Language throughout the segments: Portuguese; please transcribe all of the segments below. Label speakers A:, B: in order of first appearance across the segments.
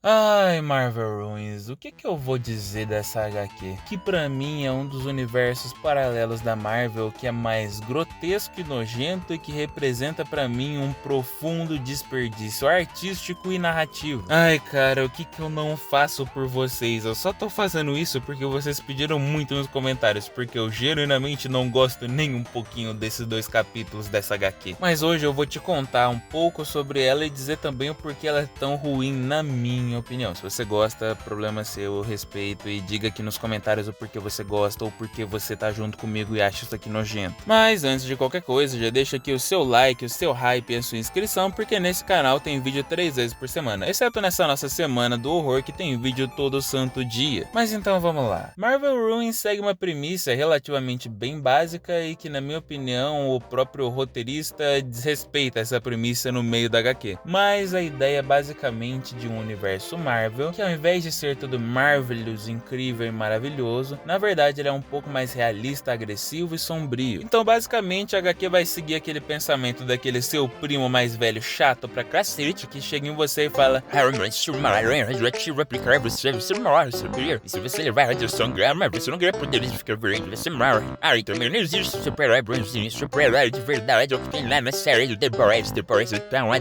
A: Ai, Marvel Ruins, o que eu vou dizer dessa HQ? Que pra mim é um dos universos paralelos da Marvel que é mais grotesco e nojento e que representa pra mim um profundo desperdício artístico e narrativo. Ai, cara, o que eu não faço por vocês? Eu só tô fazendo isso porque vocês pediram muito nos comentários, porque eu genuinamente não gosto nem um pouquinho desses dois capítulos dessa HQ. Mas hoje eu vou te contar um pouco sobre ela e dizer também o porquê ela é tão ruim na minha opinião. Se você gosta, problema seu, eu respeito, e diga aqui nos comentários o porquê você gosta ou porquê você tá junto comigo e acha isso aqui nojento. Mas antes de qualquer coisa, já deixa aqui o seu like, o seu hype e a sua inscrição, porque nesse canal tem vídeo 3 vezes por semana, exceto nessa nossa semana do horror que tem vídeo todo santo dia. Mas então vamos lá. Marvel Ruins segue uma premissa relativamente bem básica e que, na minha opinião, o próprio roteirista desrespeita essa premissa no meio da HQ. Mas a ideia é basicamente de um universo Marvel que, ao invés de ser tudo marvelous, incrível e maravilhoso, na verdade ele é um pouco mais realista, agressivo e sombrio. Então basicamente a HQ vai seguir aquele pensamento daquele seu primo mais velho chato pra cacete que chega em você e fala: replicar você morre, sabia? E se você levar a radiação gama, você não ganha poderes de ficar verde, você morre. Então não existe super-herói bonzinho, super-herói de verdade, é o que tem lá na série do The Boys então é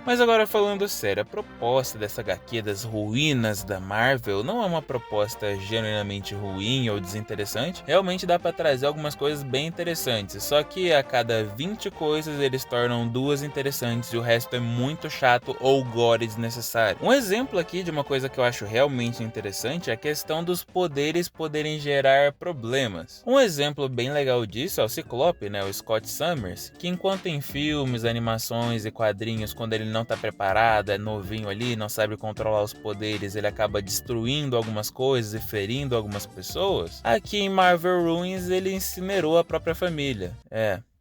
A: Mas agora falando sério, a proposta dessa HQ das ruínas da Marvel não é uma proposta genuinamente ruim ou desinteressante. Realmente dá pra trazer algumas coisas bem interessantes, só que a cada 20 coisas eles tornam 2 interessantes e o resto é muito chato ou gore desnecessário. Um exemplo aqui de uma coisa que eu acho realmente interessante é a questão dos poderes poderem gerar problemas. Um exemplo bem legal disso é o Ciclope, né, o Scott Summers, que enquanto em filmes, animações e quadrinhos, quando ele não tá preparado, é novinho ali, não sabe controlar os poderes, ele acaba destruindo algumas coisas e ferindo algumas pessoas, aqui em Marvel Ruins ele incinerou a própria família.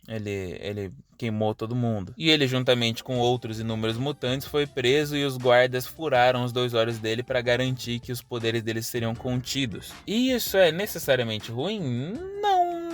A: Ele queimou todo mundo. E ele, juntamente com outros inúmeros mutantes, foi preso e os guardas furaram os 2 olhos dele para garantir que os poderes dele seriam contidos. E isso é necessariamente ruim?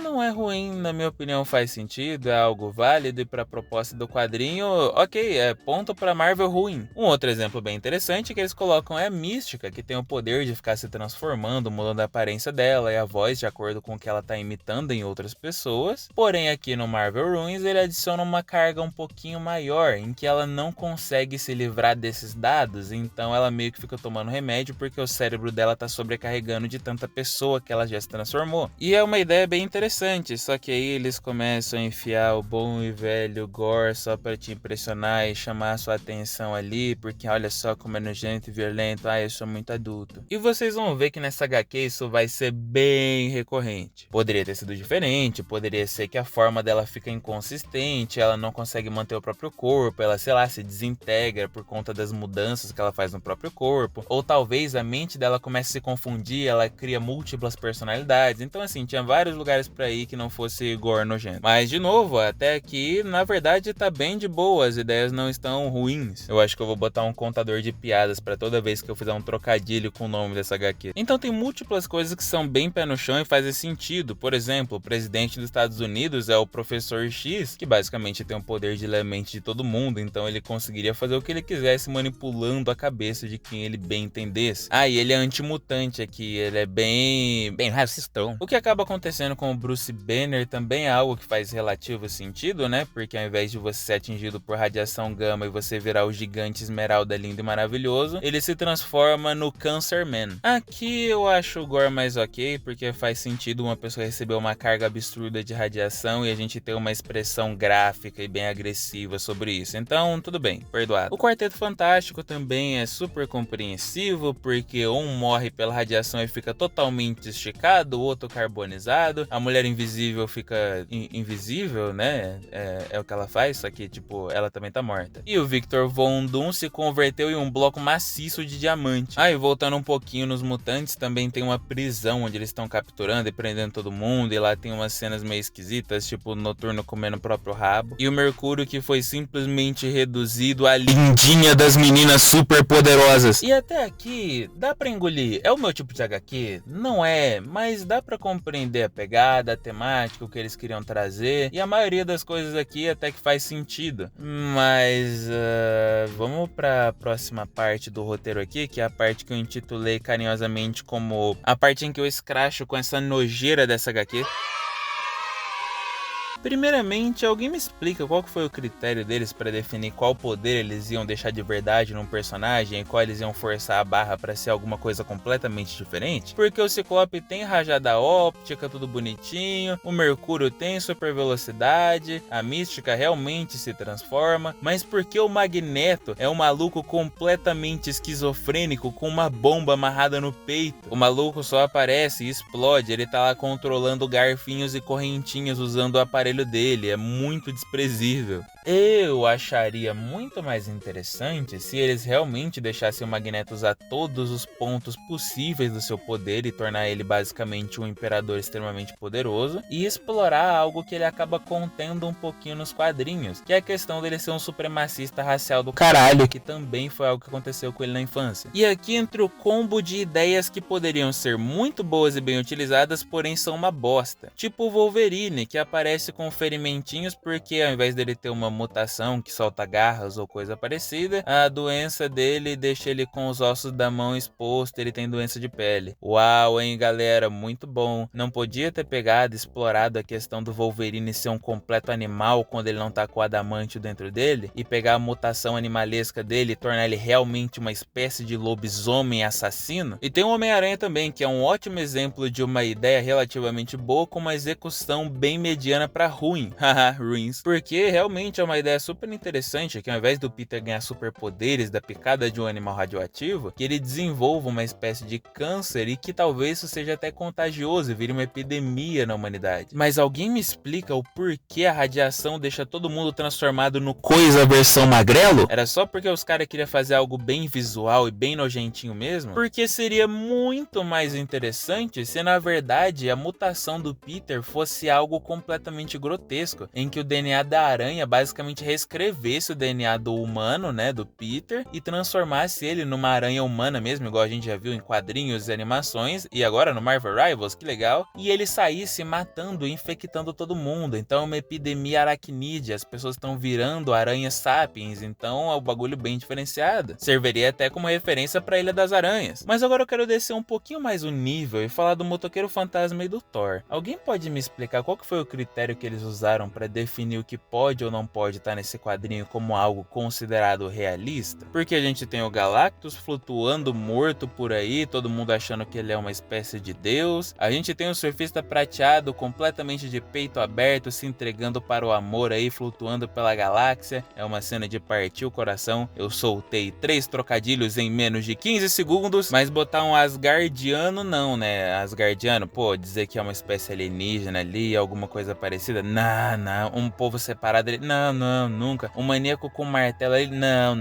A: Não é ruim, na minha opinião faz sentido, é algo válido e para a proposta do quadrinho, ok, é ponto para Marvel ruim. Um outro exemplo bem interessante que eles colocam é a Mística, que tem o poder de ficar se transformando, mudando a aparência dela e a voz de acordo com o que ela tá imitando em outras pessoas. Porém aqui no Marvel Ruins ele adiciona uma carga um pouquinho maior, em que ela não consegue se livrar desses dados, então ela meio que fica tomando remédio porque o cérebro dela tá sobrecarregando de tanta pessoa que ela já se transformou. E é uma ideia bem interessante, só que aí eles começam a enfiar o bom e velho gore só pra te impressionar e chamar a sua atenção ali, porque olha só como é nojento e violento, eu sou muito adulto. E vocês vão ver que nessa HQ isso vai ser bem recorrente. Poderia ter sido diferente, poderia ser que a forma dela fica inconsistente, ela não consegue manter o próprio corpo, ela, sei lá, se desintegra por conta das mudanças que ela faz no próprio corpo, ou talvez a mente dela comece a se confundir, ela cria múltiplas personalidades. Então assim, tinha vários lugares pra ir que não fosse gore nojento. Mas de novo, até aqui na verdade tá bem de boa, as ideias não estão ruins. Eu acho que eu vou botar um contador de piadas pra toda vez que eu fizer um trocadilho com o nome dessa HQ. Então tem múltiplas coisas que são bem pé no chão e fazem sentido. Por exemplo, o presidente dos Estados Unidos é o Professor X, que basicamente tem o poder de ler a mente de todo mundo, então ele conseguiria fazer o que ele quisesse manipulando a cabeça de quem ele bem entendesse. E ele é antimutante aqui, ele é bem racistão. O que acaba acontecendo com o Bruce Banner também é algo que faz relativo sentido, né? Porque ao invés de você ser atingido por radiação gama e você virar o gigante esmeralda lindo e maravilhoso, ele se transforma no Cancer Man. Aqui eu acho o gore mais ok, porque faz sentido uma pessoa receber uma carga absurda de radiação e a gente ter uma expressão gráfica e bem agressiva sobre isso. Então, tudo bem, perdoado. O Quarteto Fantástico também é super compreensivo, porque um morre pela radiação e fica totalmente esticado, o outro carbonizado, a Mulher Invisível fica invisível, né? É o que ela faz, só que, tipo, ela também tá morta. E o Victor Von Doom se converteu em um bloco maciço de diamante. E voltando um pouquinho nos mutantes, também tem uma prisão onde eles estão capturando e prendendo todo mundo, e lá tem umas cenas meio esquisitas, tipo o Noturno comendo o próprio rabo. E o Mercúrio que foi simplesmente reduzido à lindinha das meninas super poderosas. E até aqui, dá pra engolir. É o meu tipo de HQ? Não é, mas dá pra compreender a pegada,
B: temática, o que eles queriam trazer. E a maioria das coisas aqui até que faz sentido. Mas vamos pra próxima parte do roteiro aqui, que é a parte que eu intitulei carinhosamente como a parte em que eu escracho com essa nojeira dessa HQ. Primeiramente, alguém me explica qual que foi o critério deles para definir qual poder eles iam deixar de verdade num personagem e qual eles iam forçar a barra para ser alguma coisa completamente diferente? Porque o Ciclope tem rajada óptica, tudo bonitinho, o Mercúrio tem super velocidade, a Mística realmente se transforma, mas por que o Magneto é um maluco completamente esquizofrênico com uma bomba amarrada no peito? O maluco só aparece e explode, ele tá lá controlando garfinhos e correntinhas usando o aparelho dele, é muito desprezível. Eu acharia muito mais interessante se eles realmente deixassem o Magneto usar todos os pontos possíveis do seu poder e tornar ele basicamente um imperador extremamente poderoso e explorar algo que ele acaba contendo um pouquinho nos quadrinhos, que é a questão dele ser um supremacista racial do caralho, que também foi algo que aconteceu com ele na infância. E aqui entra o combo de ideias que poderiam ser muito boas e bem utilizadas, porém são uma bosta. Tipo o Wolverine, que aparece com ferimentinhos porque ao invés dele ter uma mutação que solta garras ou coisa parecida, a doença dele deixa ele com os ossos da mão expostos, ele tem doença de pele. Uau, hein, galera, muito bom. Não podia ter pegado e explorado a questão do Wolverine ser um completo animal quando ele não tá com o adamantio dentro dele e pegar a mutação animalesca dele e tornar ele realmente uma espécie de lobisomem assassino? E tem o Homem-Aranha também, que é um ótimo exemplo de uma ideia relativamente boa com uma execução bem mediana pra ruim. Haha, ruins. Porque realmente é uma ideia super interessante que ao invés do Peter ganhar superpoderes da picada de um animal radioativo, que ele desenvolva uma espécie de câncer e que talvez isso seja até contagioso e vire uma epidemia na humanidade. Mas alguém me explica o porquê a radiação deixa todo mundo transformado no coisa versão magrelo? Era só porque os caras queriam fazer algo bem visual e bem nojentinho mesmo? Porque seria muito mais interessante se na verdade a mutação do Peter fosse algo completamente grotesco, em que o DNA da aranha basicamente reescrevesse o DNA do humano, né, do Peter, e transformasse ele numa aranha humana mesmo, igual a gente já viu em quadrinhos e animações, e agora no Marvel Rivals, que legal, e ele saísse matando e infectando todo mundo. Então é uma epidemia aracnídea, as pessoas estão virando aranhas sapiens, então é um bagulho bem diferenciado. Serviria até como referência pra Ilha das Aranhas. Mas agora eu quero descer um pouquinho mais o nível e falar do Motoqueiro Fantasma e do Thor. Alguém pode me explicar qual que foi o critério que eles usaram pra definir o que pode ou não pode estar nesse quadrinho como algo considerado realista? Porque a gente tem o Galactus flutuando morto por aí, todo mundo achando que ele é uma espécie de deus. A gente tem o Surfista Prateado completamente de peito aberto, se entregando para o amor aí, flutuando pela galáxia. É uma cena de partir o coração. Eu soltei 3 trocadilhos em menos de 15 segundos, mas botar um Asgardiano não, né? Asgardiano, pô, dizer que é uma espécie alienígena ali, alguma coisa parecida? Não. Um povo separado ali? Não, nunca. Um maníaco com martelo ali? Não.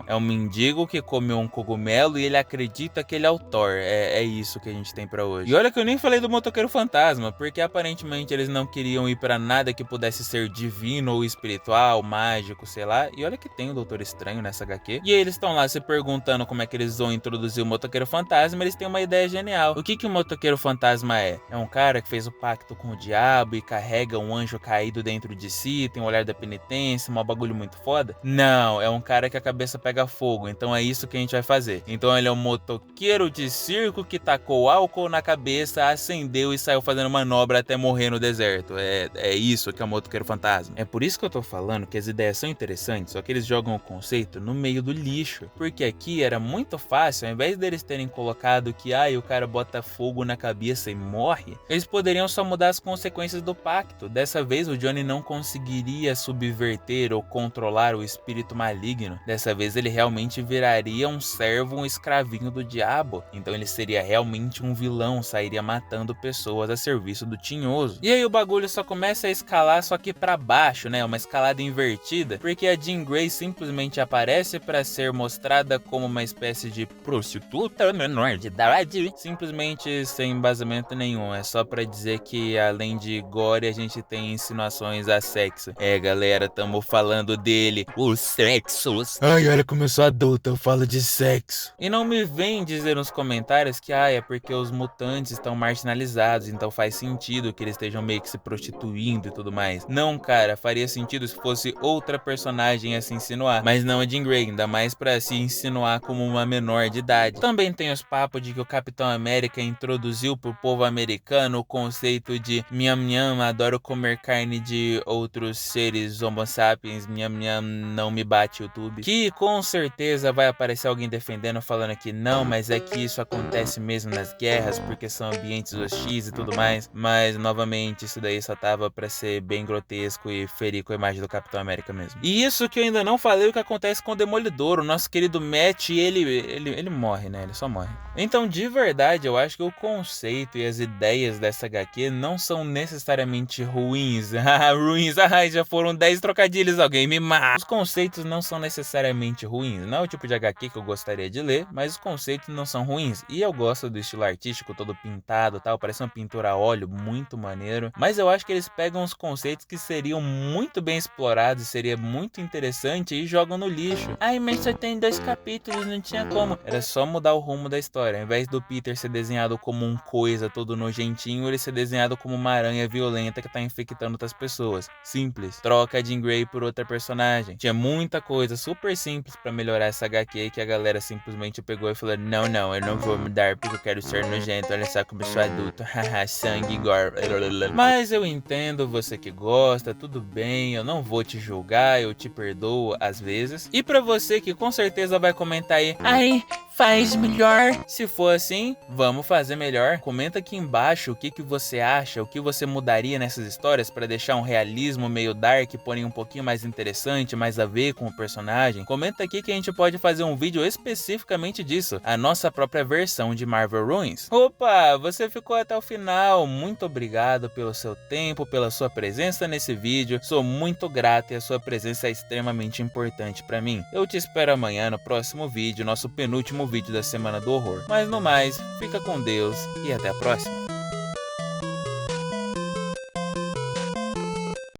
B: É um mendigo que comeu um cogumelo e ele acredita que ele é o Thor. É isso que a gente tem pra hoje. E olha que eu nem falei do Motoqueiro Fantasma, porque aparentemente eles não queriam ir pra nada que pudesse ser divino ou espiritual, mágico, sei lá. E olha que tem o Doutor Estranho nessa HQ. E aí eles estão lá se perguntando como é que eles vão introduzir o Motoqueiro Fantasma. Eles têm uma ideia genial. O que o Motoqueiro Fantasma é? É um cara que fez o pacto com o diabo e carrega um anjo caído dentro de si, tem o olhar da penitência, um bagulho muito foda? Não, é um cara que a cabeça pega fogo, então é isso que a gente vai fazer. Então ele é um motoqueiro de circo que tacou álcool na cabeça, acendeu e saiu fazendo manobra até morrer no deserto. É isso que é o Motoqueiro Fantasma. É por isso que eu tô falando que as ideias são interessantes, só que eles jogam o conceito no meio do lixo. Porque aqui era muito fácil, ao invés deles terem colocado que o cara bota fogo na cabeça e morre, eles poderiam só mudar as consequências do pacto. Dessa vez o Johnny não conseguiria subverter ou controlar o espírito maligno. Dessa vez ele realmente viraria um servo, um escravinho do diabo. Então ele seria realmente um vilão, sairia matando pessoas a serviço do tinhoso. E aí o bagulho só começa a escalar, só que pra baixo, né? Uma escalada invertida, porque a Jean Grey simplesmente aparece pra ser mostrada como uma espécie de prostituta menor de idade, simplesmente sem embasamento nenhum. É só pra dizer que além de gore a gente tem insinuações a sexo. galera, tamo falando dele,
A: Os sexos.
B: ai, olha como eu sou adulto, eu falo de sexo. E não me vem dizer nos comentários que é porque os mutantes estão marginalizados, então faz sentido que eles estejam meio que se prostituindo e tudo mais. Não, cara, faria sentido se fosse outra personagem a se insinuar, mas não a Jean Grey, ainda mais pra se insinuar como uma menor de idade. Também tem os papos de que o Capitão América introduziu pro povo americano o conceito de miam miam, adoro comer carne de outros seres homo sapiens, miam miam, não me bate YouTube. Que com certeza vai aparecer alguém defendendo, falando que não, mas é que isso acontece mesmo nas guerras, porque são ambientes hostis e tudo mais. Mas novamente, isso daí só tava pra ser bem grotesco e ferir com a imagem do Capitão América mesmo. E isso que eu ainda não falei o que acontece com o Demolidor, o nosso querido Matt, ele morre, né? Ele só morre. Então, de verdade, eu acho que o conceito e as ideias dessa HQ não são necessariamente ruins. Ruins, já foram 10 trocadilhos, alguém me mata. Os conceitos não são necessariamente ruins. Não é o tipo de HQ que eu gostaria de ler, mas os conceitos não são ruins. E eu gosto do estilo artístico, todo pintado e tal, parece uma pintura a óleo, muito maneiro. Mas eu acho que eles pegam os conceitos que seriam muito bem explorados, seria muito interessante e jogam no lixo. Ai, mas só tem 2 capítulos, não tinha como. Era só mudar o rumo da história. Ao invés do Peter ser desenhado como um coisa todo nojentinho, ele ser desenhado como uma aranha violenta que tá infectando outras pessoas. Simples. Troca a Jean Grey por outra personagem. Tinha muita coisa super simples pra melhorar essa HQ que a galera simplesmente pegou e falou: não, eu não vou mudar porque eu quero ser nojento, olha só como eu sou adulto, haha, sangue, gore. Mas eu entendo você que gosta, tudo bem, eu não vou te julgar, eu te perdoo às vezes. E pra você que com certeza vai comentar aí: ai, faz melhor. Se for assim, vamos fazer melhor. Comenta aqui embaixo o que você acha, o que você mudaria nessas histórias para deixar um realismo meio dark, porém um pouquinho mais interessante, mais a ver com o personagem. Comenta aqui que a gente pode fazer um vídeo especificamente disso, a nossa própria versão de Marvel Ruins. Opa, você ficou até o final, muito obrigado pelo seu tempo, pela sua presença nesse vídeo, sou muito grato e a sua presença é extremamente importante para mim. Eu te espero amanhã no próximo vídeo, nosso penúltimo vídeo da Semana do Horror. Mas no mais, fica com Deus e até a próxima.